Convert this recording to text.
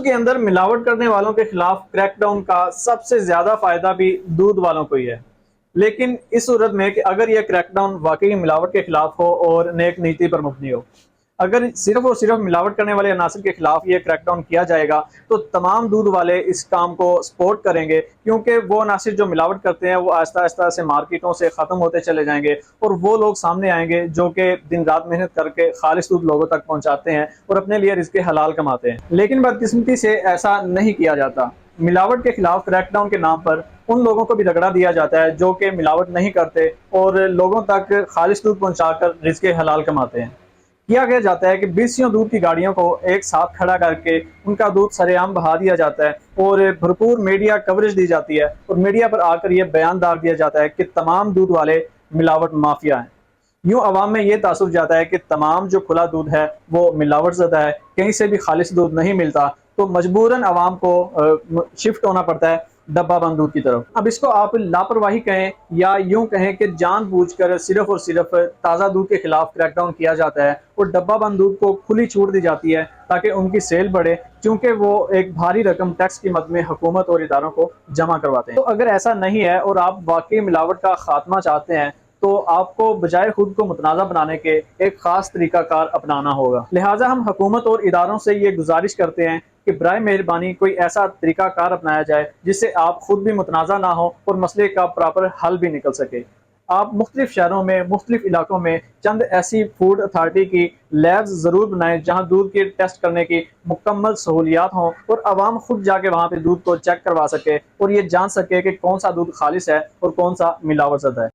دودھ کے اندر ملاوٹ کرنے والوں کے خلاف کریک ڈاؤن کا سب سے زیادہ فائدہ بھی دودھ والوں کو ہی ہے، لیکن اس صورت میں کہ اگر یہ کریک ڈاؤن واقعی ملاوٹ کے خلاف ہو اور نیک نیتی پر مبنی ہو۔ اگر صرف اور صرف ملاوٹ کرنے والے عناصر کے خلاف یہ کریک ڈاؤن کیا جائے گا تو تمام دودھ والے اس کام کو سپورٹ کریں گے، کیونکہ وہ عناصر جو ملاوٹ کرتے ہیں وہ آہستہ آہستہ سے مارکیٹوں سے ختم ہوتے چلے جائیں گے، اور وہ لوگ سامنے آئیں گے جو کہ دن رات محنت کر کے خالص دودھ لوگوں تک پہنچاتے ہیں اور اپنے لیے رزق حلال کماتے ہیں۔ لیکن بدقسمتی سے ایسا نہیں کیا جاتا۔ ملاوٹ کے خلاف کریک ڈاؤن کے نام پر ان لوگوں کو بھی رگڑا دیا جاتا ہے جو کہ ملاوٹ نہیں کرتے اور لوگوں تک خالص دودھ پہنچا کر رزق حلال کماتے ہیں۔ کیا گیا جاتا ہے کہ بیسیوں دودھ کی گاڑیوں کو ایک ساتھ کھڑا کر کے ان کا دودھ سرے عام بہا دیا جاتا ہے اور بھرپور میڈیا کوریج دی جاتی ہے، اور میڈیا پر آ کر یہ بیان دار دیا جاتا ہے کہ تمام دودھ والے ملاوٹ مافیا ہیں۔ یوں عوام میں یہ تاثر جاتا ہے کہ تمام جو کھلا دودھ ہے وہ ملاوٹ زدہ ہے، کہیں سے بھی خالص دودھ نہیں ملتا، تو مجبوراً عوام کو شفٹ ہونا پڑتا ہے ڈبہ بند دودھ کی طرف۔ اب اس کو آپ لاپرواہی کہیں یا یوں کہیں کہ جان بوجھ کر صرف اور صرف تازہ دودھ کے خلاف کریک ڈاؤن کیا جاتا ہے اور ڈبہ بند دودھ کو کھلی چھوٹ دی جاتی ہے تاکہ ان کی سیل بڑھے، کیونکہ وہ ایک بھاری رقم ٹیکس کی مد میں حکومت اور اداروں کو جمع کرواتے ہیں۔ تو اگر ایسا نہیں ہے اور آپ واقعی ملاوٹ کا خاتمہ چاہتے ہیں تو آپ کو بجائے خود کو متنازع بنانے کے ایک خاص طریقہ کار اپنانا ہوگا۔ لہٰذا ہم حکومت اور اداروں سے یہ گزارش کرتے ہیں کہ برائے مہربانی کوئی ایسا طریقہ کار اپنایا جائے جس سے آپ خود بھی متنازع نہ ہو اور مسئلے کا پراپر حل بھی نکل سکے۔ آپ مختلف شہروں میں، مختلف علاقوں میں چند ایسی فوڈ اتھارٹی کی لیبز ضرور بنائیں جہاں دودھ کے ٹیسٹ کرنے کی مکمل سہولیات ہوں اور عوام خود جا کے وہاں پہ دودھ کو چیک کروا سکے اور یہ جان سکے کہ کون سا دودھ خالص ہے اور کون سا ملاوٹ زدہ ہے۔